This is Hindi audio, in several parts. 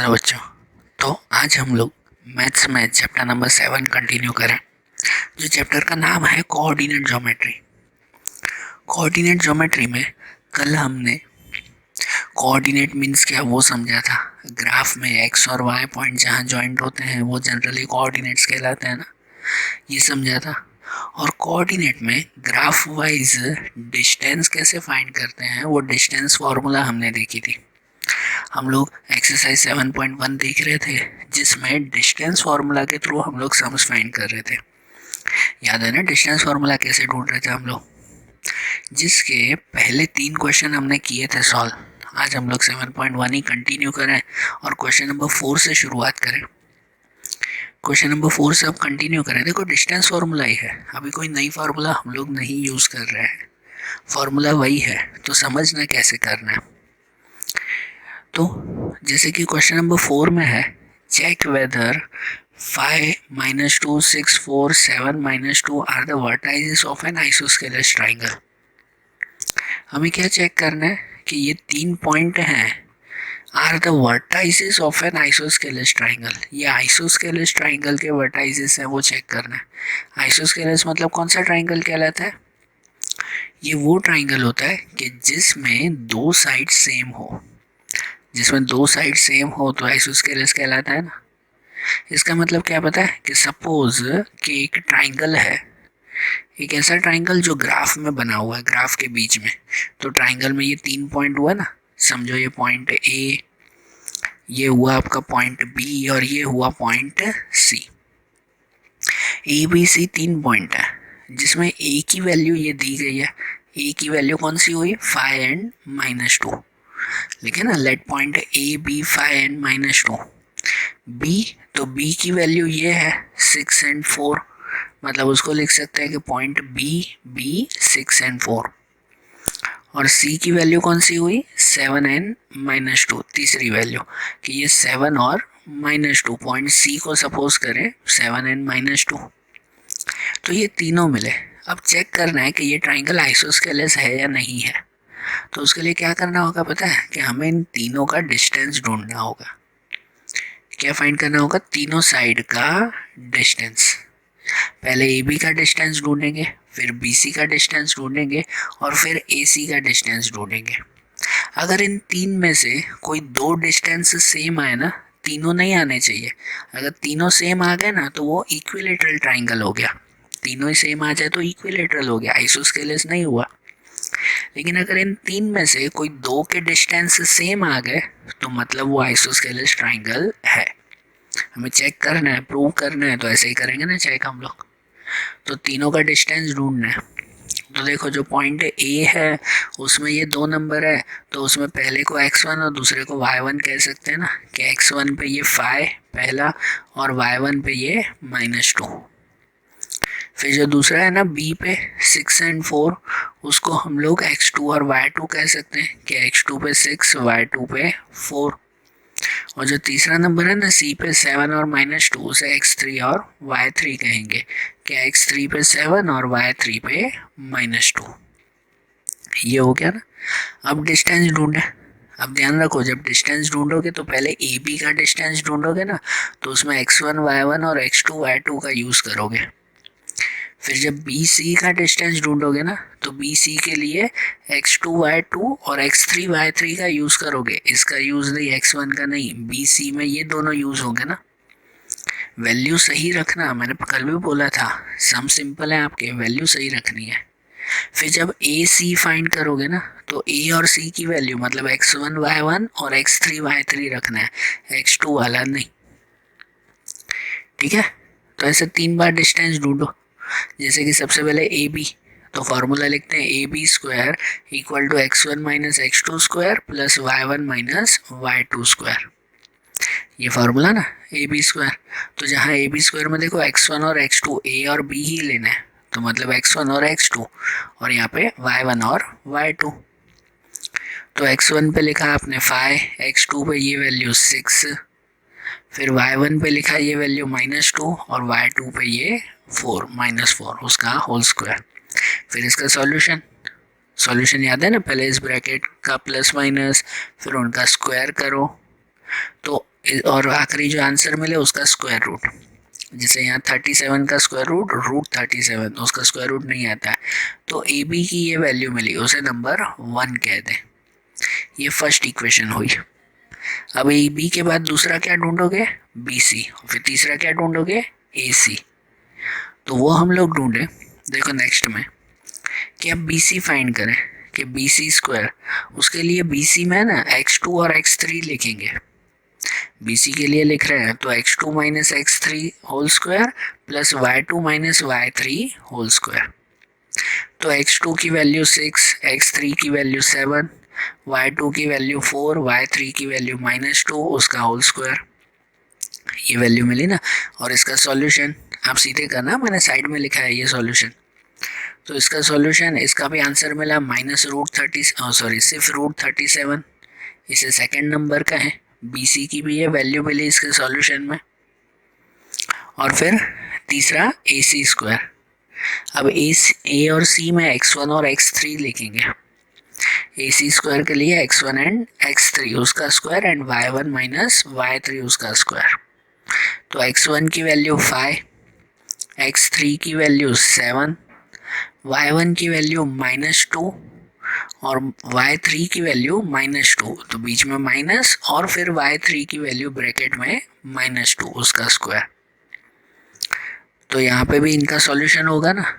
हेलो बच्चों। तो आज हम लोग मैथ्स में चैप्टर नंबर 7 कंटिन्यू करें, जो चैप्टर का नाम है कोऑर्डिनेट ज्योमेट्री। कोऑर्डिनेट ज्योमेट्री में कल हमने कोऑर्डिनेट मीन्स क्या वो समझा था। ग्राफ में एक्स और वाई पॉइंट जहाँ ज्वाइंट होते हैं वो जनरली कोऑर्डिनेट्स कहलाते हैं ना, ये समझा था। और कोऑर्डिनेट में ग्राफ वाइज डिस्टेंस कैसे फाइंड करते हैं वो डिस्टेंस फार्मूला हमने देखी थी। हम लोग एक्सरसाइज 7.1 देख रहे थे, जिसमें डिस्टेंस फार्मूला के थ्रू हम लोग सम्स फाइंड कर रहे थे। याद है ना डिस्टेंस फार्मूला कैसे ढूंढ रहे थे हम लोग, जिसके पहले 3 क्वेश्चन हमने किए थे सॉल्व। आज हम लोग 7.1 ही कंटिन्यू करें और क्वेश्चन नंबर 4 से शुरुआत करें। क्वेश्चन नंबर 4 से अब कंटिन्यू करें। देखो डिस्टेंस फार्मूला ही है, अभी कोई नई फार्मूला हम लोग नहीं यूज़ कर रहे हैं, फार्मूला वही है, तो समझना कैसे करना है। तो जैसे कि क्वेश्चन नंबर 4 में है, check whether 5 - 2 6 4 7 - 2 are the vertices of an isosceles triangle. हमें क्या चेक करना है कि ये 3 पॉइंट हैं, are the vertices of an isosceles triangle. ये आइसोस्केलस ट्राइंगल के वर्टाइसेस हैं, वो चेक करना है। आइसोस्केलस मतलब कौन सा ट्राइंगल कहलाता है? ये वो ट्राइंगल होता है कि जिसमें दो साइड सेम हो। जिसमें दो साइड सेम हो तो आइसोस्केलस कहलाता है ना। इसका मतलब क्या पता है कि सपोज कि एक ट्राइंगल है, एक ऐसा ट्राइंगल जो ग्राफ में बना हुआ है, ग्राफ के बीच में। तो ट्राइंगल में ये 3 पॉइंट हुआ ना, समझो ये पॉइंट ए, ये हुआ आपका पॉइंट बी और ये हुआ point C. A B C 3 point है, जिसमें ए की वैल्यू ये दी गई है। ए की वैल्यू कौन सी हुई? 5 एंड -2। लिखे ना, let point A B 5 and -2। B, तो बी की वैल्यू ये है 6 एंड 4, मतलब उसको लिख सकते हैं कि पॉइंट बी बी 6 एंड 4। और सी की वैल्यू कौन सी हुई? 7 एंड -2, तीसरी वैल्यू कि ये 7 और -2, पॉइंट सी को सपोज करें 7 एंड -2। तो ये तीनों मिले। अब चेक करना है कि ये ट्राइंगल आइसोस्केलस है या नहीं है। तो उसके लिए क्या करना होगा पता है? कि हमें इन तीनों का डिस्टेंस ढूंढना होगा। क्या फाइंड करना होगा? तीनों साइड का डिस्टेंस। पहले ए बी का डिस्टेंस ढूंढेंगे, फिर बी सी का डिस्टेंस ढूंढेंगे और फिर ए सी का डिस्टेंस ढूंढेंगे। अगर इन तीन में से कोई दो डिस्टेंस सेम आए ना, तीनों नहीं आने चाहिए, अगर तीनों सेम आ गए ना तो वो इक्विलेटरल ट्राइंगल हो गया। तीनों ही सेम आ जाए तो इक्विलेटरल हो गया, आइसोस्केलस नहीं हुआ। लेकिन अगर इन तीन में से कोई दो के डिस्टेंस सेम आ गए तो मतलब वो आइसोस्केलस ट्राइंगल है। हमें चेक करना है, प्रूव करना है, तो ऐसे ही करेंगे ना चेक हम लोग। तो तीनों का डिस्टेंस ढूंढना है। तो देखो जो पॉइंट ए है उसमें ये 2 नंबर है, तो उसमें पहले को x1 और दूसरे को y1 कह सकते हैं ना, कि x1 पे ये 5 पहला और y1 पे ये -2। फिर जो दूसरा है ना बी पे 6 एंड 4, उसको हम लोग x2 और y2 कह सकते हैं कि x2 पे 6 y2 पे 4। और जो तीसरा नंबर है ना सी पे 7 और -2, उसे x3 और y3 कहेंगे कि x3 पे 7 और y3 पे -2। ये हो गया ना। अब डिस्टेंस ढूंढे। अब ध्यान रखो, जब डिस्टेंस ढूंढोगे तो पहले ए बी का डिस्टेंस ढूंढोगे ना, तो उसमें x1 y1 और x2 y2 का यूज़ करोगे। फिर जब बी सी का डिस्टेंस ढूंढोगे ना, तो बी सी के लिए x2 y2 और x3 y3 का यूज़ करोगे। इसका यूज़ नहीं, x1 का नहीं, बी सी में ये दोनों यूज़ होंगे ना। वैल्यू सही रखना, मैंने कल भी बोला था, सम सिंपल है, आपके वैल्यू सही रखनी है। फिर जब ए सी फाइंड करोगे ना, तो ए और सी की वैल्यू मतलब x1 y1 और x3 y3 रखना है, x2 वाला नहीं। ठीक है, तो ऐसे 3 बार डिस्टेंस ढूंढो। जैसे कि सबसे पहले ए बी, तो फार्मूला लिखते हैं A B square equal to x1 - x2 square plus y1 - y2 square. ये फार्मूला ना ए बी स्क्वायर। तो जहाँ ए बी स्क्वायर में देखो x1 और x2, ए और बी ही लेना है, तो मतलब x1 और x2 और यहाँ पे y1 और y2। तो x1 पे लिखा आपने 5, x2 पे ये वैल्यू 6, फिर y1 पे लिखा ये वैल्यू -2 और y2 पे ये 4 -4, उसका होल स्क्वायर। फिर इसका सॉल्यूशन याद है ना, पहले इस ब्रैकेट का प्लस माइनस, फिर उनका स्क्वायर करो। तो और आखिरी जो आंसर मिले उसका स्क्वायर रूट। जैसे यहाँ 37 का स्क्वायर रूट रूट 37, उसका स्क्वायर रूट नहीं आता है, तो ए बी की ये वैल्यू मिली, उसे नंबर 1 कह दें। ये फर्स्ट इक्वेशन हुई। अब ए बी के बाद दूसरा क्या ढूंढोगे, बी सी, फिर तीसरा क्या ढूंढोगे, ए सी। तो वो हम लोग ढूंढे। देखो नेक्स्ट में कि अब बी सी फाइंड करें कि बी सी स्क्वायर, उसके लिए बी सी में ना x2 और x3 लिखेंगे। बी सी के लिए लिख रहे हैं तो x2 minus x3 whole square plus y2 minus y3 whole square. तो x2 की वैल्यू 6, x3 की वैल्यू 7, y2 की वैल्यू 4, y3 की वैल्यू -2, उसका होल स्क्वायर। ये वैल्यू मिली ना। और इसका सॉल्यूशन आप सीधे करना, मैंने साइड में लिखा है ये सॉल्यूशन। तो इसका सॉल्यूशन, इसका भी आंसर मिला सिर्फ √37। इसे सेकंड नंबर का है। BC की भी ये वैल्यू मिली इसके सॉल्यूशन में। और फिर तीसरा AC स्क्वायर। अब A और C में x1 और x3 लिखेंगे। AC स्क्वायर के लिए x1 एंड x3 उसका square and y1 minus y3 उसका स्क्वायर। तो x1 की वैल्यू 5, x3 की वैल्यू 7, y1 की वैल्यू -2 और y3 की वैल्यू -2, तो बीच में माइनस और फिर y3 की वैल्यू ब्रैकेट में -2 उसका स्क्वायर। तो यहाँ पे भी इनका सॉल्यूशन होगा ना,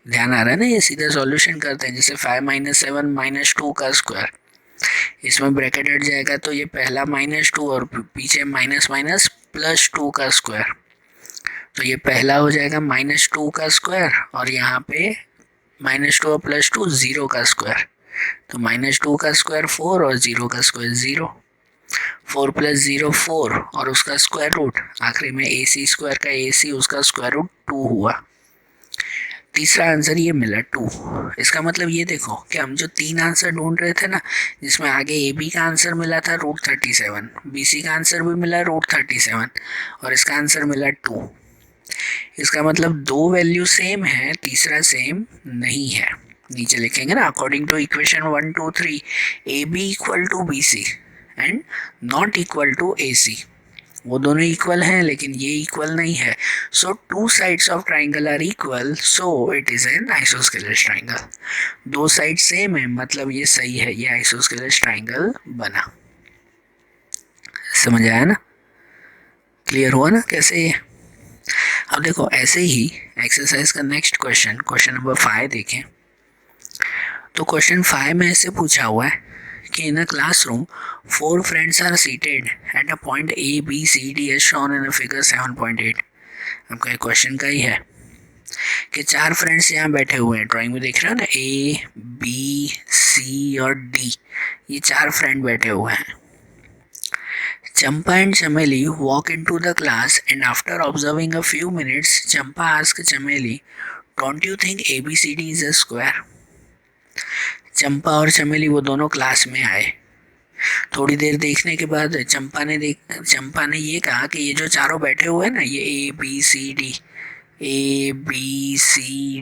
ध्यान आ रहा है ना, ये सीधा सॉल्यूशन करते हैं। जैसे 5 - 7 -2 का स्क्वायर, इसमें ब्रैकेट हट जाएगा तो ये पहला -2 और पीछे माइनस माइनस +2 का स्क्वायर। तो ये पहला हो जाएगा -2 का स्क्वायर और यहाँ पे -2 और +2 0 का स्क्वायर। तो -2 का स्क्वायर 4 और 0 का स्क्वायर 0। 4 + 0 4 और उसका स्क्वायर रूट, आखिरी में AC स्क्वायर का AC उसका स्क्वायर रूट 2 हुआ। तीसरा आंसर ये मिला 2। इसका मतलब ये देखो कि हम जो 3 आंसर ढूंढ रहे थे ना, जिसमें आगे AB का आंसर मिला था √37, BC का आंसर भी मिला √37 और इसका आंसर मिला 2। इसका मतलब दो वैल्यू सेम है, तीसरा सेम नहीं है। नीचे लिखेंगे ना, according to equation 1 2 3 AB = BC and not equal to AC। वो दोनों इक्वल हैं लेकिन ये इक्वल नहीं है। So two sides of triangle are equal, so it is an isosceles triangle. दो साइड सेम है मतलब ये सही है, ये आइसोस्केलेस ट्राइंगल बना। समझ आया ना, क्लियर हुआ ना कैसे ये। अब देखो ऐसे ही एक्सरसाइज का नेक्स्ट क्वेश्चन, क्वेश्चन नंबर 5 देखें। तो क्वेश्चन 5 में ऐसे पूछा हुआ है कि in a classroom 4 friends are seated at a point A B C D as shown in a figure 7.8। आपका क्वेश्चन का ही है कि 4 फ्रेंड्स यहाँ बैठे हुए हैं, ड्राइंग में देख रहे हो ना, A B C और D, ये 4 फ्रेंड बैठे हुए हैं। Champa and Chameli walk into the class and after observing a few minutes, Champa asks Chameli, "Don't you think ABCD is a square?" चंपा और चमेली वो दोनों क्लास में आए। थोड़ी देर देखने के बाद चंपा ने ये कहा कि ये जो चारों बैठे हुए हैं ना, ये ए बी सी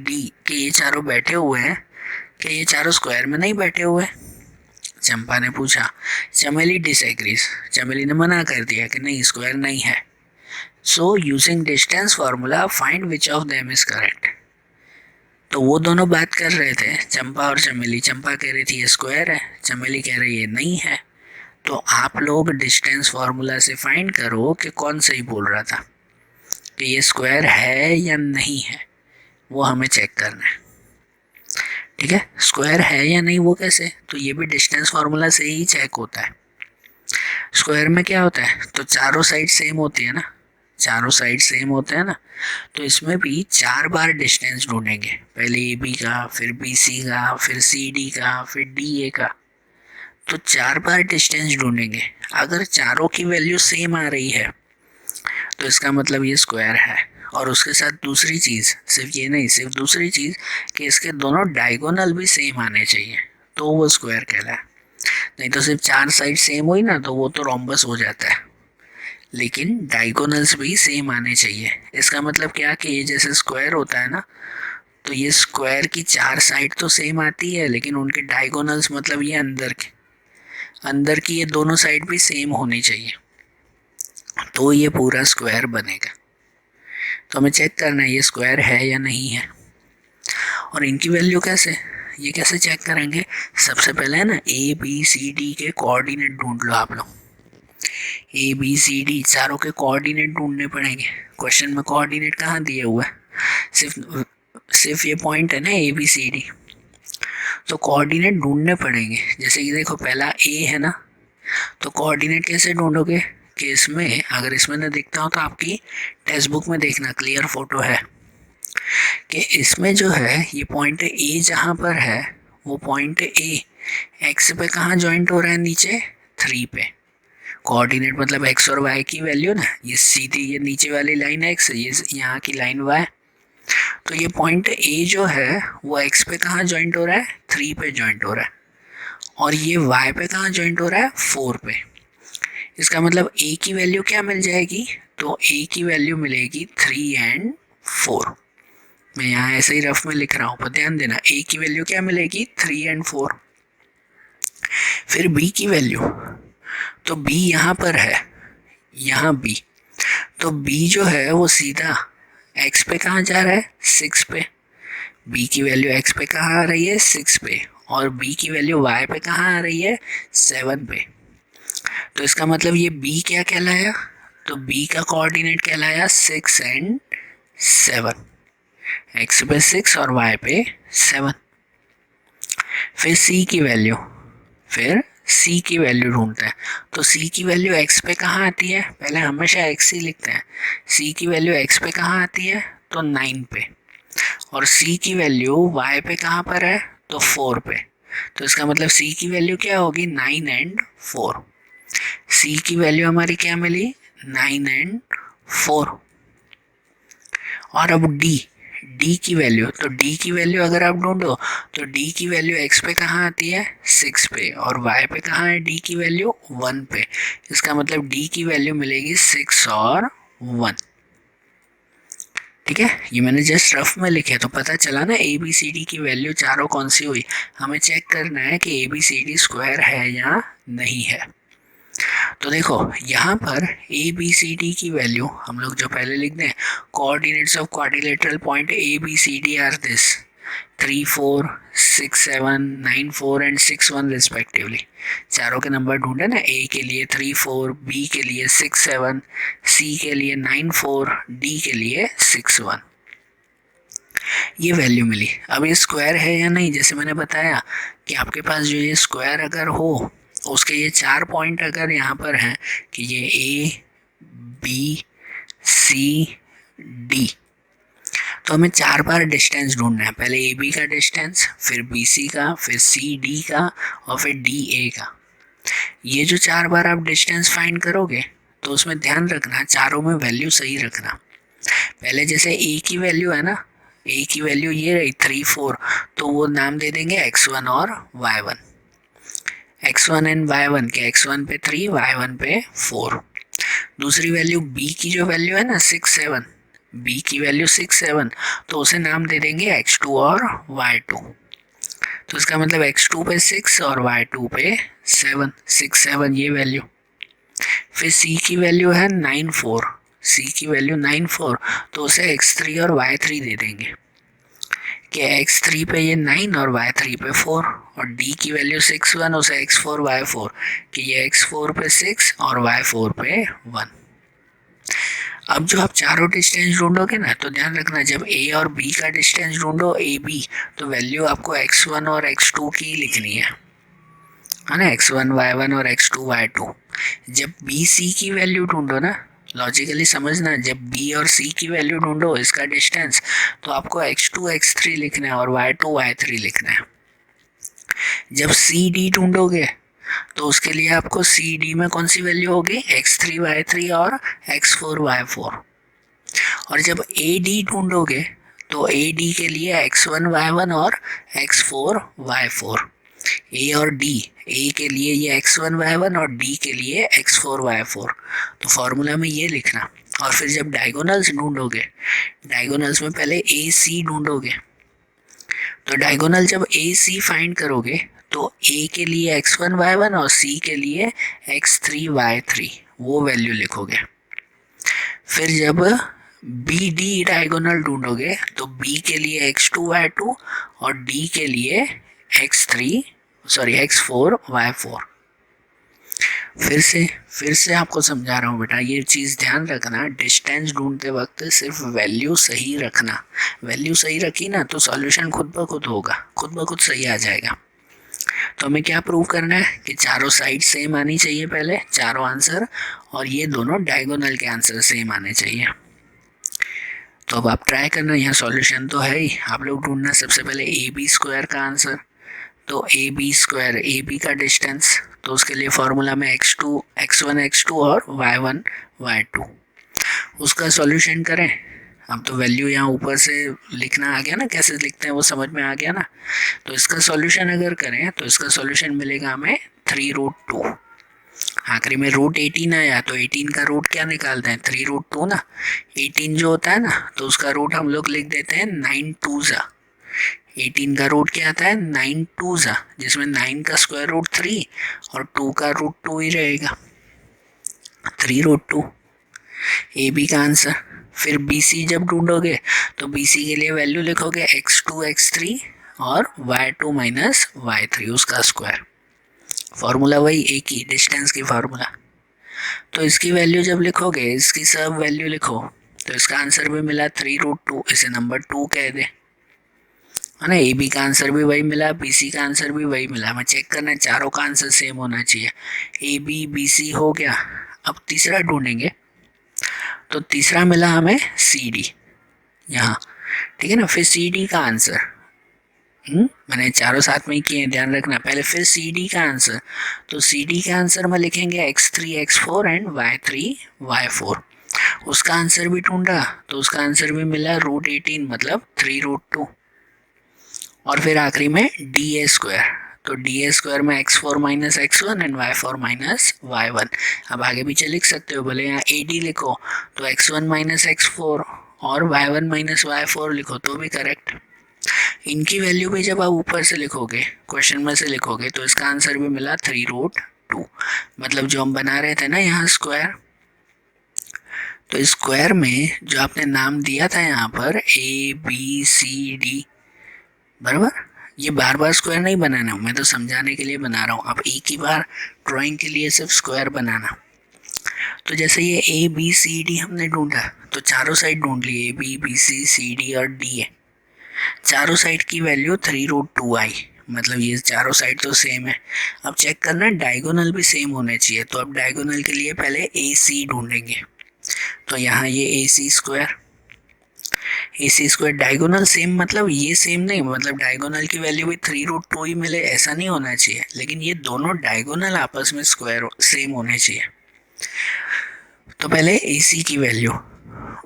डी के ये चारों बैठे हुए हैं, कि ये चारों स्क्वायर में नहीं बैठे हुए। चंपा ने पूछा, चमेली डिसएग्रीज, चमेली ने मना कर दिया कि नहीं, स्क्वायर नहीं है। So using distance formula find which of them is correct. तो वो दोनों बात कर रहे थे, चंपा और चमेली। चंपा कह रही थी ये स्क्वायर है, चमेली कह रही है नहीं है। तो आप लोग डिस्टेंस फार्मूला से फाइंड करो कि कौन सही बोल रहा था, कि ये स्क्वायर है या नहीं है, वो हमें चेक करना है। ठीक है, स्क्वायर है या नहीं वो कैसे, तो ये भी डिस्टेंस फार्मूला से ही चेक होता है। स्क्वायर में क्या होता है, तो चारों साइड सेम होती है ना, चारों साइड सेम होते हैं ना, तो इसमें भी 4 बार डिस्टेंस ढूंढेंगे। पहले AB का, फिर BC का, फिर CD का, फिर DA का। तो 4 बार डिस्टेंस ढूंढेंगे। अगर चारों की वैल्यू सेम आ रही है तो इसका मतलब ये स्क्वायर है। और उसके साथ दूसरी चीज़, सिर्फ ये नहीं, सिर्फ दूसरी चीज़ कि इसके दोनों डायगोनल भी सेम आने चाहिए, तो वो स्क्वायर कहलाए। नहीं तो सिर्फ 4 साइड सेम हुई ना, तो वो तो रोम्बस हो जाता है। लेकिन डायगोनल्स भी सेम आने चाहिए। इसका मतलब क्या कि ये जैसे स्क्वायर होता है ना, तो ये स्क्वायर की 4 साइड तो सेम आती है, लेकिन उनके डायगोनल्स मतलब ये अंदर की ये दोनों साइड भी सेम होनी चाहिए। तो ये पूरा स्क्वायर बनेगा। तो हमें चेक करना है ये स्क्वायर है या नहीं है। और इनकी वैल्यू ये कैसे चेक करेंगे? सबसे पहले है ना ए बी सी डी के कोऑर्डिनेट ढूंढ लो आप लोग। ए बी सी डी चारों के कोऑर्डिनेट ढूंढने पड़ेंगे। क्वेश्चन में कोऑर्डिनेट कहाँ दिए हुआ है? सिर्फ ये पॉइंट है ना ए बी सी डी, तो कोऑर्डिनेट ढूंढने पड़ेंगे। जैसे कि देखो पहला ए है ना, तो कोऑर्डिनेट कैसे ढूंढोगे कि इसमें अगर इसमें ना दिखता हो तो आपकी टेक्स्ट बुक में देखना, क्लियर फोटो है कि इसमें जो है ये पॉइंट ए जहाँ पर है वो पॉइंट ए एक्स पे कहाँ जॉइंट हो रहा है? नीचे 3 पे। कोऑर्डिनेट मतलब एक्स और वाई की वैल्यू ना, ये सीधी ये नीचे वाली लाइन एक्स, ये यहाँ की लाइन वाई। तो ये पॉइंट ए जो है वो एक्स पे कहाँ जॉइंट हो रहा है? 3 पे जॉइंट हो रहा है। और ये वाई पे कहाँ जॉइंट हो रहा है? 4 पे। इसका मतलब ए की वैल्यू क्या मिल जाएगी? तो ए की वैल्यू मिलेगी 3 एंड 4। मैं यहाँ ऐसे ही रफ में लिख रहा हूँ पर ध्यान देना, ए की वैल्यू क्या मिलेगी? 3 एंड 4। फिर बी की वैल्यू, तो बी यहाँ पर है, यहाँ बी, तो बी जो है वो सीधा एक्स पे कहाँ जा रहा है? 6 पे। बी की वैल्यू एक्स पे कहाँ आ रही है? 6 पे। और बी की वैल्यू वाई पे कहाँ आ रही है? 7 पे। तो इसका मतलब ये बी क्या कहलाया? तो बी का कोऑर्डिनेट कहलाया 6 एंड 7। एक्स पे 6 और वाई पे 7। फिर सी की वैल्यू, ढूंढते हैं। तो सी की वैल्यू एक्स पे कहाँ आती है? पहले हमेशा एक्स ही लिखते हैं। सी की वैल्यू एक्स पे कहाँ आती है? तो 9 पे। और सी की वैल्यू वाई पे कहाँ पर है? तो 4 पे। तो इसका मतलब सी की वैल्यू क्या होगी? 9 एंड 4। सी की वैल्यू हमारी क्या मिली? 9 एंड 4। और अब डी की वैल्यू, तो डी की वैल्यू अगर आप ढूंढो तो डी की वैल्यू एक्स पे कहाँ आती है? 6 पे। और वाई पे कहाँ है डी की वैल्यू? 1 पे। इसका मतलब डी की वैल्यू मिलेगी 6 और 1। ठीक है, ये मैंने जस्ट रफ में लिखे तो पता चला ना ए बी सी डी की वैल्यू चारों कौन सी हुई। हमें चेक करना है कि A B C D square है या नहीं है। तो देखो यहाँ पर ए बी सी डी की वैल्यू हम लोग जो पहले लिख दें, coordinates of quadrilateral point A B C D are this 3 4 6 7 9 4 and 6 1 respectively. चारों के नंबर ढूंढे ना, ए के लिए 3 4, बी के लिए 6 7, सी के लिए 9 4, डी के लिए 6 1। ये वैल्यू मिली। अब ये स्क्वायर है या नहीं, जैसे मैंने बताया कि आपके पास जो ये स्क्वायर अगर हो तो उसके ये 4 पॉइंट अगर यहाँ पर हैं कि ये ए बी सी डी, तो हमें 4 बार डिस्टेंस ढूंढना है। पहले ए बी का डिस्टेंस, फिर बी सी का, फिर सी डी का और फिर डी ए का। ये जो 4 बार आप डिस्टेंस फाइंड करोगे तो उसमें ध्यान रखना चारों में वैल्यू सही रखना। पहले जैसे ए की वैल्यू है ना, ए की वैल्यू ये रही 3 4, तो वो नाम दे देंगे x1 और y1। x1 एंड y1 के x1 पे 3, y1 पे 4। दूसरी वैल्यू b की जो वैल्यू है ना 6 7, b की वैल्यू 6 7, तो उसे नाम दे देंगे x2 और y2। तो इसका मतलब x2 पे 6 और y2 पे 7, 6 7 ये वैल्यू। फिर c की वैल्यू है 9 4, c की वैल्यू 9 4, तो उसे x3 और y3 दे देंगे कि x3 पे ये 9 और y3 पे 4। और d की वैल्यू 6 1, उसे x4 y4 कि ये x4 पे 6 और y4 पे 1। अब जो आप चारों डिस्टेंस ढूंढोगे ना, तो ध्यान रखना जब a और b का डिस्टेंस ढूंढो a b, तो वैल्यू आपको x1 और x2 की लिखनी है ना, x1 y1 और x2 y2। जब b c की वैल्यू ढूंढो ना, लॉजिकली समझना, जब b और c की वैल्यू ढूंढो इसका डिस्टेंस, तो आपको x2 x3 लिखना है और y2 y3 लिखना है। जब सी डी ढूंढोगे तो उसके लिए आपको सी डी में कौन सी वैल्यू होगी? x3 y3 और x4 y4। और जब ए डी ढूंढोगे तो ए डी के लिए x1 y1 और x4 y4। ए और डी, ए के लिए ये x1 y1 और डी के लिए x4 y4। तो फॉर्मूला में ये लिखना। और फिर जब डायगोनल्स ढूंढोगे, डायगोनल्स में पहले ए सी ढूंढोगे, तो डायगोनल जब ए सी फाइंड करोगे तो ए के लिए x1 y1 और सी के लिए x3 y3 वो वैल्यू लिखोगे। फिर जब बी डी डायगोनल ढूंढोगे तो बी के लिए x2 y2 और डी के लिए x4 y4। फिर से आपको समझा रहा हूँ बेटा, ये चीज़ ध्यान रखना, डिस्टेंस ढूंढते वक्त सिर्फ वैल्यू सही रखना। वैल्यू सही रखी ना तो सॉल्यूशन खुद ब खुद होगा, खुद ब खुद सही आ जाएगा। तो हमें क्या प्रूव करना है कि चारों साइड सेम आनी चाहिए पहले, चारों आंसर, और ये दोनों डायगोनल के आंसर सेम आने चाहिए। तो अब आप ट्राई करना, यहाँ सॉल्यूशन तो है ही। आप लोग ढूंढना सबसे पहले ए बी स्क्वायर का आंसर। तो A B square, A B का डिस्टेंस, तो उसके लिए फॉर्मूला में x1 x2 और y1 y2, उसका सॉल्यूशन करें। अब तो वैल्यू यहाँ ऊपर से लिखना आ गया ना, कैसे लिखते हैं वो समझ में आ गया ना। तो इसका सॉल्यूशन अगर करें तो इसका सॉल्यूशन मिलेगा हमें 3√2। आखिरी में √18 आया तो 18 का रूट क्या निकालते हैं, 3√2 ना। 18 जो होता है ना तो उसका रूट हम लोग लिख देते हैं 9 2 ज़ा। 18 का रूट क्या आता है, 9 2 ज़ा, जिसमें 9 का स्क्वायर रूट 3 और 2 का रूट 2 ही रहेगा, 3√2 ए बी का आंसर। फिर बी सी जब ढूंढोगे तो बी सी के लिए वैल्यू लिखोगे x2 x3 और y2 माइनस y3 उसका स्क्वायर। फॉर्मूला वही एक ही, डिस्टेंस की फार्मूला। तो इसकी वैल्यू जब लिखोगे, इसकी सब वैल्यू लिखो, तो इसका आंसर भी मिला 3√2, इसे नंबर 2 कह दे, है ना। ए बी का आंसर भी वही मिला, बी सी का आंसर भी वही मिला। हमें चेक करना है चारों का आंसर सेम होना चाहिए। ए बी बी सी हो गया। अब तीसरा ढूंढेंगे, तो तीसरा मिला हमें सी डी यहाँ, ठीक है ना। फिर सी डी का आंसर, मैंने चारों साथ में ही किए, ध्यान रखना। पहले फिर सी डी का आंसर, तो सी डी का आंसर में लिखेंगे x3 x4 and y3 y4। उसका आंसर भी ढूंढा तो उसका आंसर भी मिला √18 मतलब 3√2। और फिर आखिरी में डी ए स्क्वायर, तो डी ए स्क्वायर में x4 minus x1 and y4 minus y1। अब आगे पीछे लिख सकते हो, भले यहाँ ए डी लिखो तो x1 माइनस x4 और y1 माइनस y4 लिखो तो भी करेक्ट। इनकी वैल्यू भी जब आप ऊपर से लिखोगे, क्वेश्चन में से लिखोगे, तो इसका आंसर भी मिला 3√2। मतलब जो हम बना रहे थे ना यहाँ स्क्वायर, तो स्क्वायर में जो आपने नाम दिया था यहाँ पर ए बी सी डी, बराबर, ये बार बार स्क्वायर नहीं बनाना, मैं तो समझाने के लिए बना रहा हूँ। आप एक ही बार ड्राइंग के लिए सिर्फ स्क्वायर बनाना। तो जैसे ये ए बी सी डी हमने ढूंढा, तो चारों साइड ढूंढ लिए, A B B C D और डी है। चारों साइड की वैल्यू 3√2 आई, मतलब ये चारों साइड तो सेम है। अब चेक करना डायगोनल भी सेम होने चाहिए, तो अब डायगोनल के लिए पहले ए सी ढूंढेंगे। तो यहाँ ये ए सी स्क्वायर डायगोनल सेम, मतलब ये सेम नहीं, मतलब डायगोनल की वैल्यू भी 3√2 ही मिले ऐसा नहीं होना चाहिए, लेकिन ये दोनों डायगोनल आपस में स्क्वायर सेम होने चाहिए। तो पहले ए सी की वैल्यू,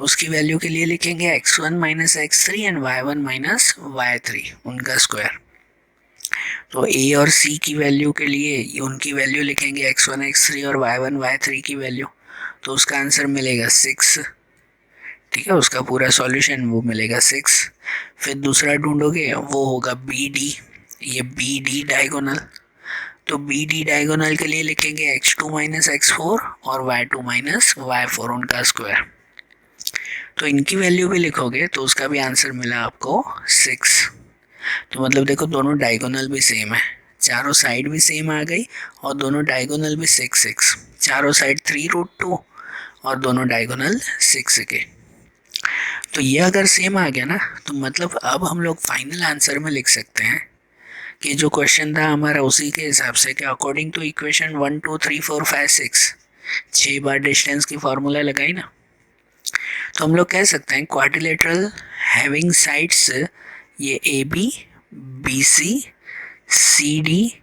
उसकी वैल्यू के लिए लिखेंगे x1 minus x3 and y1 minus y3 उनका स्क्वायर। तो a और c की वैल्यू के लिए उनकी वैल्यू लिखेंगे x1 x3 और y1 y3 की वैल्यू, तो उसका आंसर मिलेगा 6, ठीक है। उसका पूरा सॉल्यूशन वो मिलेगा 6। फिर दूसरा ढूंढोगे वो होगा बी डी, ये बी डी डायगोनल, तो बी डी डायगोनल के लिए लिखेंगे x2 माइनस x4 और y2 माइनस y4 उनका स्क्वायर। तो इनकी वैल्यू भी लिखोगे तो उसका भी आंसर मिला आपको 6। तो मतलब देखो दोनों डायगोनल भी सेम है, चारों साइड भी सेम आ गई और दोनों डायगोनल भी 6 चारों साइड 3√2 और दोनों डायगोनल 6 के। तो ये अगर सेम आ गया ना, तो मतलब अब हम लोग फाइनल आंसर में लिख सकते हैं कि जो क्वेश्चन था हमारा उसी के हिसाब से कि अकॉर्डिंग टू इक्वेशन 1 2 3 4 5 6, 6 बार डिस्टेंस की फार्मूला लगाई ना, तो हम लोग कह सकते हैं क्वाड्रिलेटरल हैविंग साइड्स ये A B B C D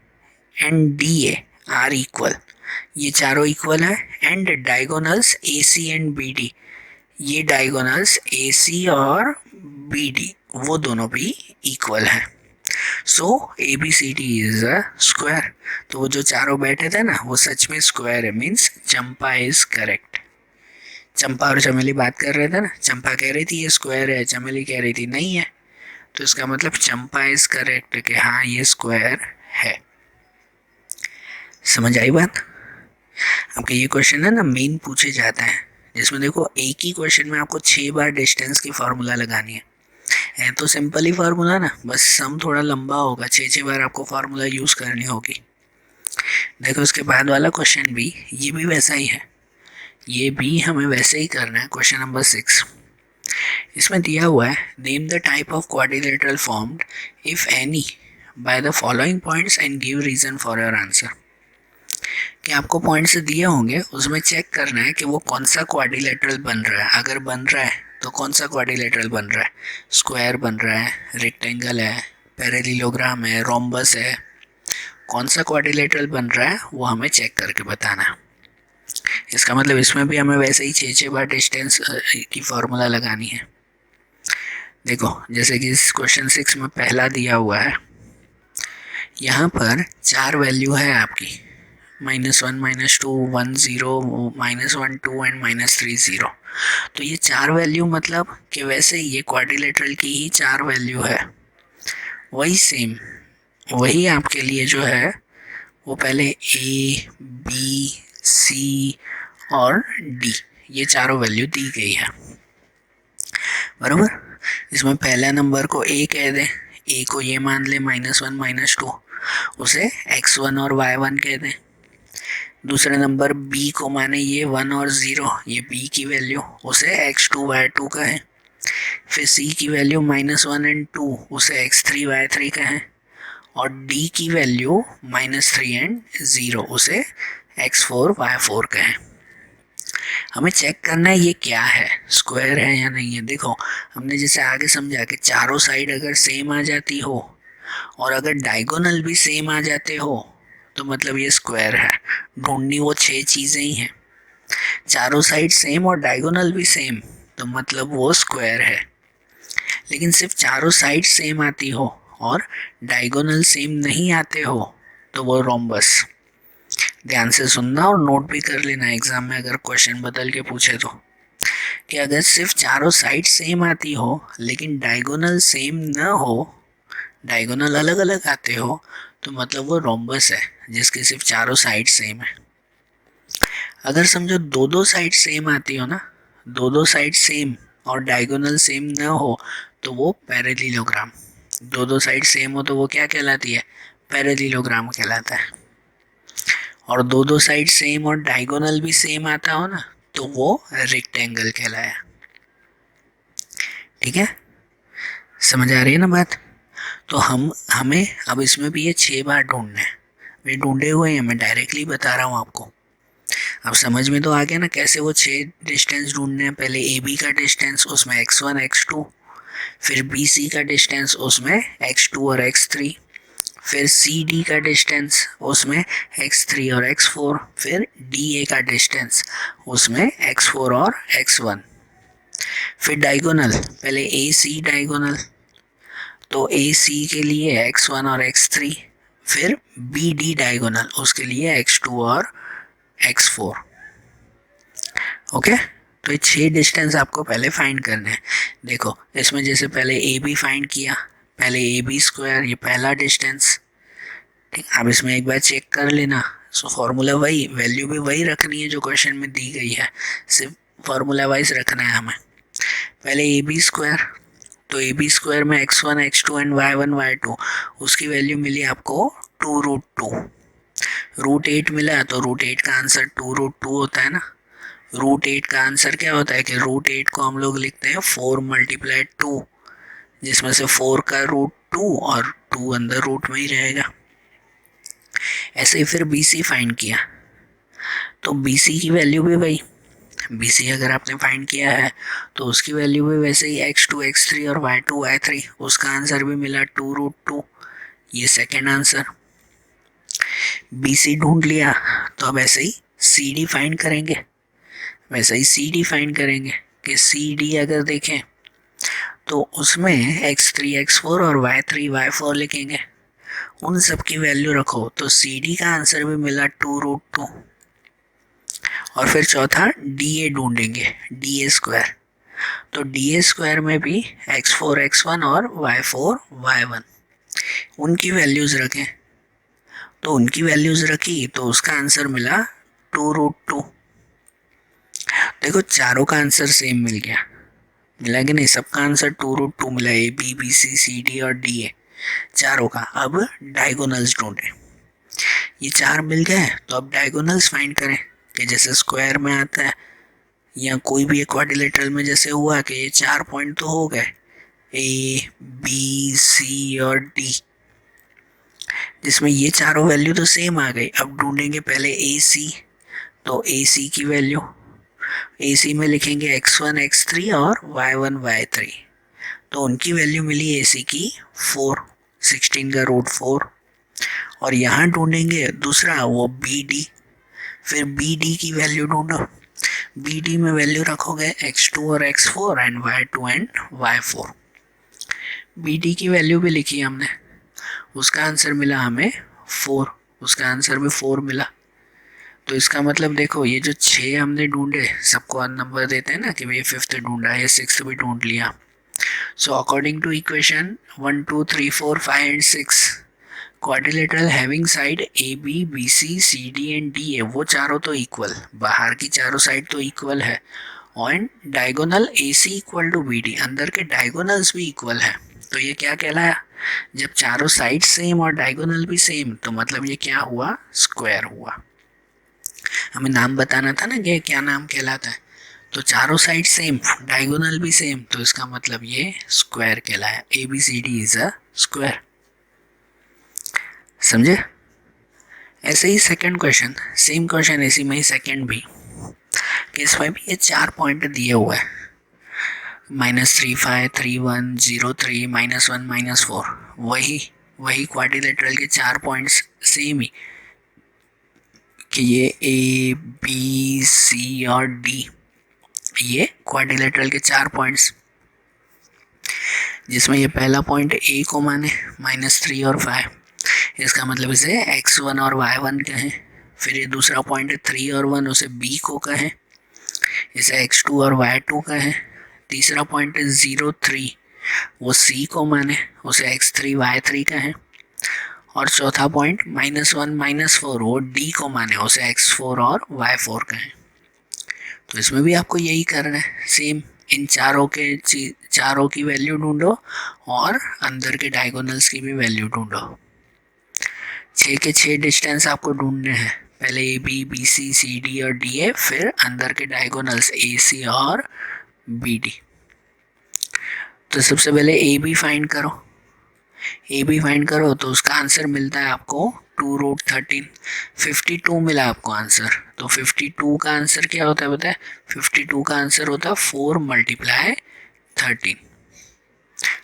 and D A are equal, ये चारों इक्वल है, and diagonals A C and B D, ये डायगोनल्स ए सी और बी डी वो दोनों भी इक्वल हैं। So A B C D is a square. तो वो जो चारों बैठे थे ना वो सच में स्क्वायर है, मीन्स चंपा इज करेक्ट। चंपा और चमेली बात कर रहे थे ना, चंपा कह रही थी ये स्क्वायर है, चमेली कह रही थी नहीं है, तो इसका मतलब चंपा इज करेक्ट कि हाँ ये स्क्वायर है। समझ आई बात? आपका ये क्वेश्चन है ना मेन पूछे जाता है जिसमें देखो एक ही क्वेश्चन में आपको 6 बार डिस्टेंस की फार्मूला लगानी है तो सिंपल ही फार्मूला ना, बस सम थोड़ा लंबा होगा, 6 बार आपको फार्मूला यूज करनी होगी। देखो उसके बाद वाला क्वेश्चन भी, ये भी वैसा ही है, ये भी हमें वैसे ही करना है। क्वेश्चन नंबर 6 इसमें दिया हुआ है, name the type of quadrilateral formed if any by the following points and give reason for your answer. कि आपको पॉइंट्स दिए होंगे, उसमें चेक करना है कि वो कौन सा क्वाड्रिलेटरल बन रहा है। अगर बन रहा है तो कौन सा क्वाड्रिलेटरल बन रहा है, स्क्वायर बन रहा है, रेक्टेंगल है, पैरेललोग्राम है, रोम्बस है, कौन सा क्वाड्रिलेटरल बन रहा है वो हमें चेक करके बताना है। इसका मतलब इसमें भी हमें वैसे ही 6 बार डिस्टेंस की फार्मूला लगानी है। देखो जैसे कि इस क्वेश्चन 6 में पहला दिया हुआ है, यहाँ पर 4 वैल्यू है आपकी, -1, -2, 1, 0, -1, 2 एंड -3, 0। तो ये 4 वैल्यू मतलब कि वैसे ये क्वाड्रिलेटरल की ही 4 वैल्यू है, वही सेम वही आपके लिए जो है वो पहले A, B, C और D ये चारों वैल्यू दी गई है, बराबर। इसमें पहला नंबर को A कह दें, A को ये मान ले -1, -2, उसे x1 और y1 कह दें। दूसरे नंबर B को माने ये 1 और 0, ये B की वैल्यू, उसे x2 y2 कहें। फिर C की वैल्यू -1 एंड 2, उसे x3 y3 कहें। और D की वैल्यू -3 एंड 0, उसे x4 y4 कहें। हमें चेक करना है ये क्या है, स्क्वायर है या नहीं है। देखो हमने जैसे आगे समझा कि चारों साइड अगर सेम आ जाती हो और अगर डायगोनल भी सेम आ जाते हो तो मतलब ये स्क्वायर है। ढूंढनी वो 6 चीज़ें ही हैं, चारों साइड सेम और डायगोनल भी सेम, तो मतलब वो स्क्वायर है। लेकिन सिर्फ चारों साइड सेम आती हो और डायगोनल सेम नहीं आते हो तो वो रोम्बस। ध्यान से सुनना और नोट भी कर लेना एग्जाम में अगर क्वेश्चन बदल के पूछे तो, कि अगर सिर्फ चारों साइड सेम आती हो लेकिन डायगोनल सेम न हो, डायगोनल अलग अलग आते हो, तो मतलब वो रोम्बस है जिसके सिर्फ चारों साइड सेम है। अगर समझो दो साइड सेम आती हो ना, दो साइड सेम और डायगोनल सेम न हो तो वो पैरेललोग्राम। दो साइड सेम हो तो वो क्या कहलाती है, पैरेललोग्राम कहलाता है। और दो साइड सेम और डायगोनल भी सेम आता हो ना तो वो रेक्टेंगल कहलाया। ठीक है, समझ आ रही है ना बात। तो हमें अब इसमें भी ये 6 बार ढूंढना है, वे ढूंढे हुए हैं, मैं डायरेक्टली बता रहा हूँ आपको। अब समझ में तो आ गया ना कैसे वो 6 डिस्टेंस ढूंढने हैं। पहले ए बी का डिस्टेंस, उसमें x1 x2, फिर बी सी का डिस्टेंस, उसमें x2 और x3, फिर सी डी का डिस्टेंस, उसमें x3 और x4, फिर डी ए का डिस्टेंस, उसमें x4 और x1। फिर डायगोनल, पहले ए सी डायगोनल, तो ए सी के लिए x1 और x3, फिर बी डी डायगोनल, उसके लिए x2 और x4। ओके, तो ये 6 डिस्टेंस आपको पहले फाइंड करने हैं। देखो इसमें जैसे पहले ए बी फाइंड किया, पहले ए बी स्क्वायर, ये पहला डिस्टेंस। ठीक, अब इसमें एक बार चेक कर लेना। सो फॉर्मूला वही, वैल्यू भी वही रखनी है जो क्वेश्चन में दी गई है, सिर्फ फॉर्मूला वाइज रखना है हमें। पहले ए बी स्क्वायर, तो ए बी स्क्वायर में x1 x2 and y1 y2, उसकी वैल्यू मिली आपको 2√2। √8 मिला तो √8 का आंसर 2√2 होता है ना। √8 का आंसर क्या होता है कि √8 को हम लोग लिखते हैं 4 × 2, जिसमें से 4 का √2 और 2 अंदर रूट में ही रहेगा। ऐसे ही फिर बी सी फाइंड किया, तो बी सी की वैल्यू भी वही, बी सी अगर आपने फाइंड किया है तो उसकी वैल्यू भी वैसे ही x2 x3 और y2 y3, उसका आंसर भी मिला 2√2, ये सेकेंड आंसर। बी सी ढूंढ लिया तो अब ऐसे ही सी डी फाइंड करेंगे, वैसे ही सी डी फाइंड करेंगे कि सी डी अगर देखें तो उसमें x3 x4 और y3 y4 लिखेंगे, उन सब की वैल्यू रखो तो सी डी का आंसर भी मिला 2√2। और फिर चौथा डी ए ढूंढेंगे, डी ए स्क्वायर, तो डी ए स्क्वायर में भी x4 x1 और y4 y1, उनकी वैल्यूज़ रखें, तो उनकी वैल्यूज़ रखी तो उसका आंसर मिला 2√2। देखो चारों का आंसर सेम मिल गया, मिला कि नहीं? सबका आंसर 2√2 मिला, A B B C C D और डी है चारों का। अब डायगोनल्स ढूंढे, ये चार मिल गए तो अब डायगोनल्स फाइंड करें कि जैसे स्क्वायर में आता है या कोई भी क्वाड्रिलेटरल में जैसे हुआ कि ये 4 पॉइंट तो हो गए, ए बी सी और डी, जिसमें ये चारों वैल्यू तो सेम आ गई। अब ढूंढेंगे पहले ए सी, तो ए सी की वैल्यू ए सी में लिखेंगे x1 x3 और y1 y3, तो उनकी वैल्यू मिली ए सी की 4, 16 का रूट 4। और यहाँ ढूंढेंगे दूसरा वो बी डी, फिर बी डी की वैल्यू ढूंढो, बी डी में वैल्यू रखोगे x2 और x4 and y2 and y4। B D की वैल्यू भी लिखी हमने, उसका आंसर मिला हमें 4, उसका आंसर भी 4 मिला। तो इसका मतलब देखो ये जो 6 हमने ढूंढे, सबको नंबर देते हैं ना कि भाई 5th ढूंढा है, 6th भी ढूंढ लिया। So according to equation 1 2 3 4 5 and 6, quadrilateral having side A B B C C D and D है, वो चारों तो इक्वल, बाहर की चारों साइड तो इक्वल है, और diagonal A C equal to B D, अंदर के डायगोनल्स भी इक्वल है। तो ये क्या कहलाया? जब चारों साइड सेम और डायगोनल भी सेम, तो मतलब ये क्या हुआ? स्क्वायर हुआ। हमें नाम बताना था ना कि क्या नाम कहलाता है, तो चारों साइड सेम, डायगोनल भी सेम, तो इसका मतलब ये स्क्वायर कहलाया। A B C D is a square. समझे? ऐसे ही सेकंड क्वेश्चन, सेम क्वेश्चन, इसी में ही सेकंड भी, कि इसमें भी ये 4 पॉइंट दिए हुए हैं, -3 5 3 1 0 3 -1 -4, वही क्वाड्रिलेटरल के 4 पॉइंट्स सेम ही, कि ये ए बी सी और डी, ये क्वाड्रिलेटरल के 4 पॉइंट्स, जिसमें ये पहला पॉइंट ए को माने -3 और 5, इसका मतलब इसे x1 और y1 कहें। फिर ये दूसरा पॉइंट है 3 और 1, उसे b को कहें, इसे x2 और y2 कहें। तीसरा पॉइंट है 0 3, वो c को माने, उसे x3 y3 कहें। और चौथा पॉइंट -1 -4, वो d को माने, उसे x4 और y4 कहें। तो इसमें भी आपको यही करना है, सेम इन चारों की वैल्यू ढूंढो और अंदर के डायगोनल्स की भी वैल्यू ढूंढो। 6 के 6 डिस्टेंस आपको ढूंढने हैं, पहले A B B C C D और डी है, फिर अंदर के डायगोनल्स ए सी और बी डी। तो सबसे पहले ए बी फाइंड करो, ए बी फाइंड करो तो उसका आंसर मिलता है आपको 2√13, 52 मिला आपको आंसर। तो 52 का आंसर क्या होता है पता है? 52 का आंसर होता है 4 × 13।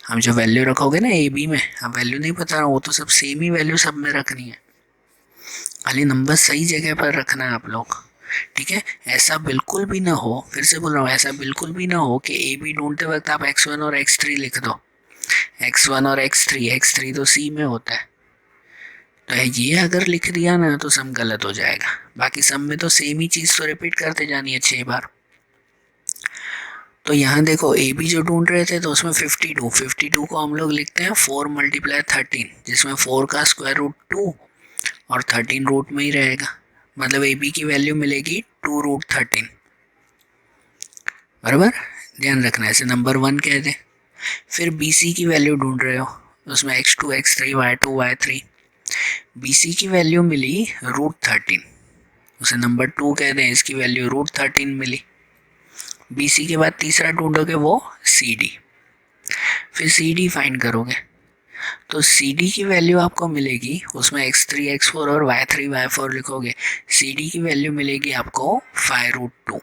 हम जो वैल्यू रखोगे ना ए बी में, हम वैल्यू नहीं बता रहा हूँ, वो तो सब सेम ही वैल्यू सब में रखनी है, खाली नंबर सही जगह पर रखना है आप लोग, ठीक है? ऐसा बिल्कुल भी ना हो, फिर से बोल रहा हूँ, ऐसा बिल्कुल भी ना हो कि ए बी ढूंढते वक्त आप x1 और x3 लिख दो, x1 और x3 तो सी में होता है, तो ये अगर लिख दिया ना तो सम गलत हो जाएगा। बाकी सम में तो सेम ही चीज़ तो रिपीट करते जानी है 6 बार। तो यहाँ देखो ए बी जो ढूंढ रहे थे तो उसमें 52 को हम लोग लिखते हैं 4 × 13, जिसमें 4 का स्क्वायर रूट 2 और 13 रूट में ही रहेगा, मतलब ए बी की वैल्यू मिलेगी 2√13, बराबर? ध्यान रखना, ऐसे नंबर 1 कह दे। फिर बी सी की वैल्यू ढूंढ रहे हो, उसमें x2 x3 y2 y3, B C की वैल्यू मिली √13, उसे नंबर 2 कह दें, इसकी वैल्यू √13 मिली। बी सी के बाद तीसरा ढूंढोगे वो सी डी, फिर सी डी फाइंड करोगे, तो सी डी की वैल्यू आपको मिलेगी, उसमें x3 x4 और y3 y4 लिखोगे, सी डी की वैल्यू मिलेगी आपको 5√2,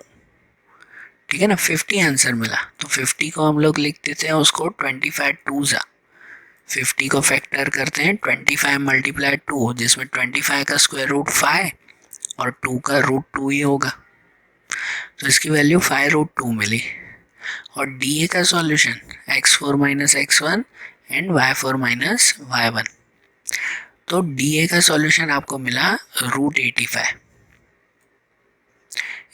ठीक है ना? 50 आंसर मिला, तो 50 को हम लोग लिख देते हैं उसको 25 2 50 को फैक्टर करते हैं 25 × 2, जिसमें 25 का स्क्वायर रूट 5 और 2 का रूट 2 ही होगा, तो इसकी वैल्यू 5√2 मिली। और डी ए का solution x4 - x1 and y4 - y1, तो डी ए का सॉल्यूशन आपको मिला √85,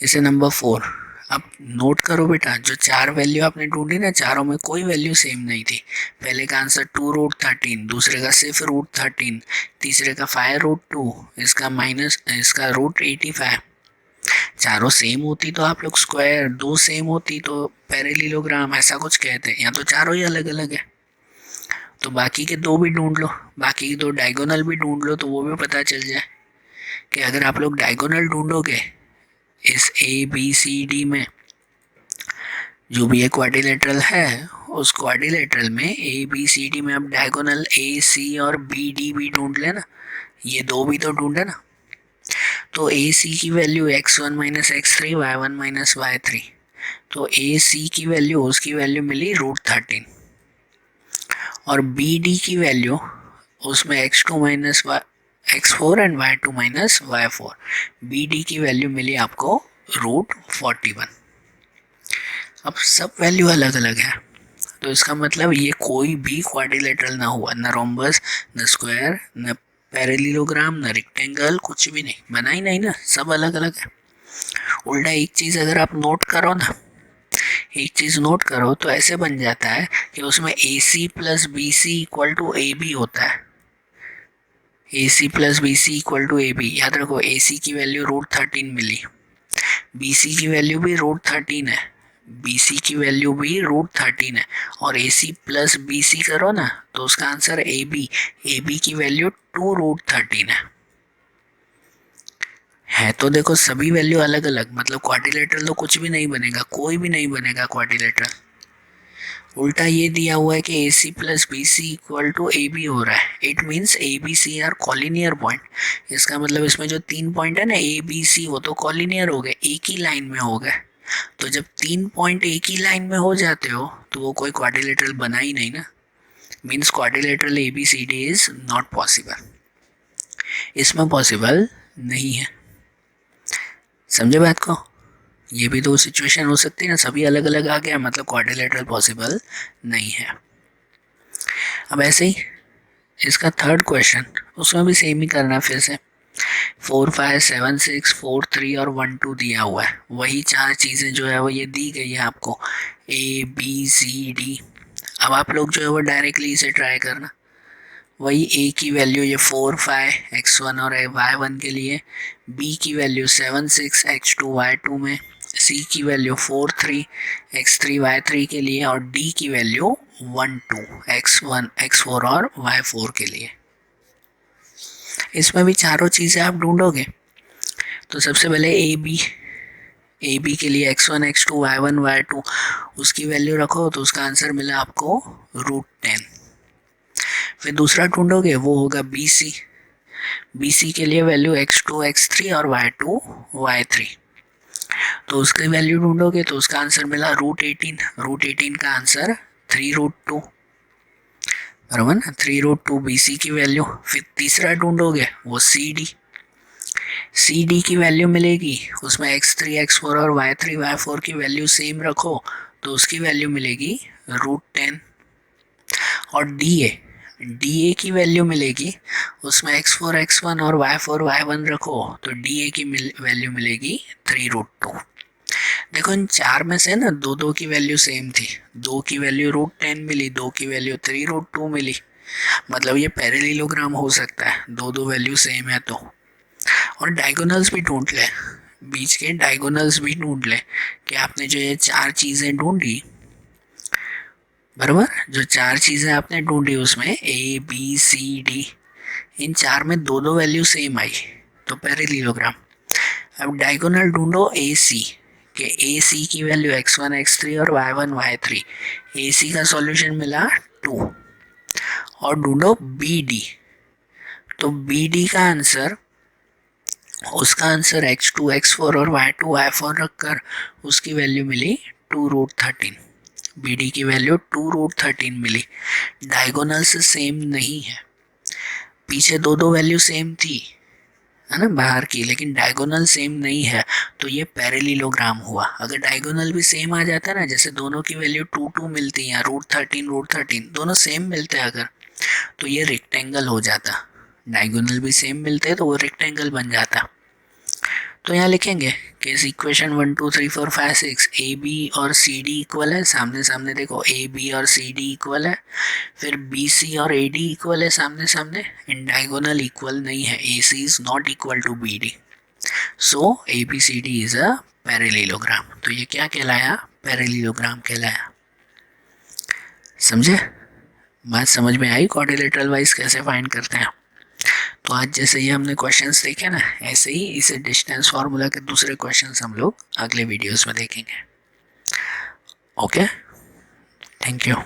इसे नंबर 4। अब नोट करो बेटा, जो 4 वैल्यू आपने ढूंढी ना, चारों में कोई वैल्यू सेम नहीं थी। पहले का आंसर 2√13, दूसरे का सिर्फ √13, तीसरे का 5√2, इसका √85, चारों सेम होती तो आप लोग स्क्वायर, दो सेम होती तो पैरेललोग्राम, ऐसा कुछ कहते हैं। यहाँ तो चारों ही अलग अलग है, तो बाकी के दो भी ढूंढ लो, बाकी के दो डायगोनल भी ढूंढ लो, तो वो भी पता चल जाए कि अगर आप लोग डायगोनल ढूंढोगे इस ए बी सी डी में, जो भी एक क्वाड्रिलेटरल है, उस क्वाड्रिलेटरल में ए बी सी डी में आप डायगोनल ए सी और बी डी भी ढूंढ लेना, ये दो भी तो ढूंढे ना। तो ए सी की value x1 minus x three, Y one minus Y three, तो ए सी की वैल्यू, उसकी वैल्यू मिली √13, और बी डी की वैल्यू उसमें x2 minus x4 and y2 minus y4, B D की वैल्यू मिली आपको √41। अब सब वैल्यू अलग अलग है, तो इसका मतलब ये कोई भी क्वाड्रिलेटरल ना हुआ, न रोम्बस, न स्क्वायर, न पैरेललोग्राम, न रेक्टेंगल, कुछ भी नहीं बना ही नहीं ना, सब अलग अलग है। उल्टा एक चीज़ अगर आप नोट करो ना, एक चीज़ नोट करो तो ऐसे बन जाता है कि उसमें A C plus B C equal to A B होता है, A C plus B C equal to A B. याद रखो, ए सी की वैल्यू √13 मिली, बी सी की वैल्यू भी √13 है, बी सी की वैल्यू भी √13 है, और ए सी प्लस बी सी करो ना तो उसका आंसर ए बी की वैल्यू 2√13 है। तो देखो सभी वैल्यू अलग अलग, मतलब क्वाड्रिलेटरल तो कुछ भी नहीं बनेगा, कोई भी नहीं बनेगा क्वाड्रिलेटरल। उल्टा ये दिया हुआ है कि A C plus B C equal to A B हो रहा है, it means A B C are collinear point. इसका मतलब इसमें जो 3 पॉइंट है ना ए बी सी, वो तो कॉलिनियर हो गए, एक ही लाइन में हो गए। तो जब 3 पॉइंट एक ही लाइन में हो जाते हो तो वो कोई क्वाड्रिलेटरल बना ही नहीं ना, means quadrilateral A B C D is not possible, इसमें पॉसिबल नहीं है। समझे बात को? ये भी तो सिचुएशन हो सकती है ना, सभी अलग अलग आ गया, मतलब क्वाड्रिलेटरल पॉसिबल नहीं है। अब ऐसे ही इसका थर्ड क्वेश्चन, उसमें भी सेम ही करना फिर से। 4 5 7 6 4 3 और 1 2 दिया हुआ है, वही चार चीज़ें जो है वो ये दी गई है आपको, ए बी सी डी। अब आप लोग जो है वो डायरेक्टली इसे ट्राई करना, वही ए की वैल्यू ये 4 5 x1 और y1 के लिए, बी की वैल्यू 7 6 x2 y2 में, सी की वैल्यू 4 3 x3 y3 के लिए, और डी की वैल्यू 1 2 x1 x4 और y4 के लिए। इसमें भी चारों चीज़ें आप ढूंढोगे, तो सबसे पहले ए बी के लिए x1 x2 y1 y2 उसकी वैल्यू रखो, तो उसका आंसर मिला आपको √10। फिर दूसरा ढूंढोगे वो होगा बी सी के लिए वैल्यू x2 x3 और y2 y3, तो उसकी वैल्यू ढूंढोगे तो उसका आंसर मिला √18 का आंसर 3√2, बराबर ना, 3√2 बी सी की वैल्यू। फिर तीसरा ढूंढोगे वो सी डी की वैल्यू मिलेगी, उसमें x3 x4 और y3 y4 की वैल्यू सेम रखो तो उसकी वैल्यू मिलेगी √10। और डी ए की वैल्यू मिलेगी, उसमें x4 x1 और y4 y1 रखो तो डी ए की वैल्यू मिलेगी 3√2। देखो इन चार में से ना दो दो की वैल्यू सेम थी, दो की वैल्यू √10 मिली, दो की वैल्यू 3√2 मिली, मतलब ये पैरेललोग्राम हो सकता है, दो दो वैल्यू सेम है तो। और डायगोनल्स भी ढूंढ ले, बीच के डायगोनल्स भी ढूंढ ले कि आपने जो ये चार चीज़ें ढूंढी, बराबर, जो चार चीज़ें आपने ढूंढी उसमें ए बी सी डी, इन चार में दो दो वैल्यू सेम आई तो पैरेललोग्राम। अब डायगोनल ढूंढो ए सी, कि ए सी की वैल्यू x1 x3 और y1 y3, ए सी का सॉल्यूशन मिला 2। और ढूंढो बी डी, तो बी डी का आंसर, उसका आंसर x2 x4 और y2 y4 रखकर उसकी वैल्यू मिली 2√13, बी डी की वैल्यू 2√13 मिली। डायगोनल से सेम नहीं है, पीछे दो दो वैल्यू सेम थी है ना बाहर की, लेकिन डायगोनल सेम नहीं है, तो ये पैरेललोग्राम हुआ। अगर डायगोनल भी सेम आ जाता ना, जैसे दोनों की वैल्यू 2 2 मिलती है, √13 दोनों सेम मिलते हैं अगर, तो ये रेक्टेंगल हो जाता। डायगोनल भी सेम मिलते हैं तो वो रेक्टेंगल बन जाता। तो यहाँ लिखेंगे कि इस इक्वेशन 1 2 3 4 5 6 ए बी और सी डी इक्वल है, सामने सामने देखो ए बी और सी डी इक्वल है, फिर बी सी और ए डी इक्वल है सामने सामने, इन डायगोनल इक्वल नहीं है, A C is not equal to B D, so ABCD is a parallelogram. तो ये क्या कहलाया? पैरेललोग्राम कहलाया। समझे? बात समझ में आई क्वाड्रिलेटरल वाइज कैसे फाइंड करते हैं? तो आज जैसे ये हमने क्वेश्चंस देखे ना, ऐसे ही इसे डिस्टेंस फार्मूला के दूसरे क्वेश्चंस हम लोग अगले वीडियोस में देखेंगे। Okay, thank you.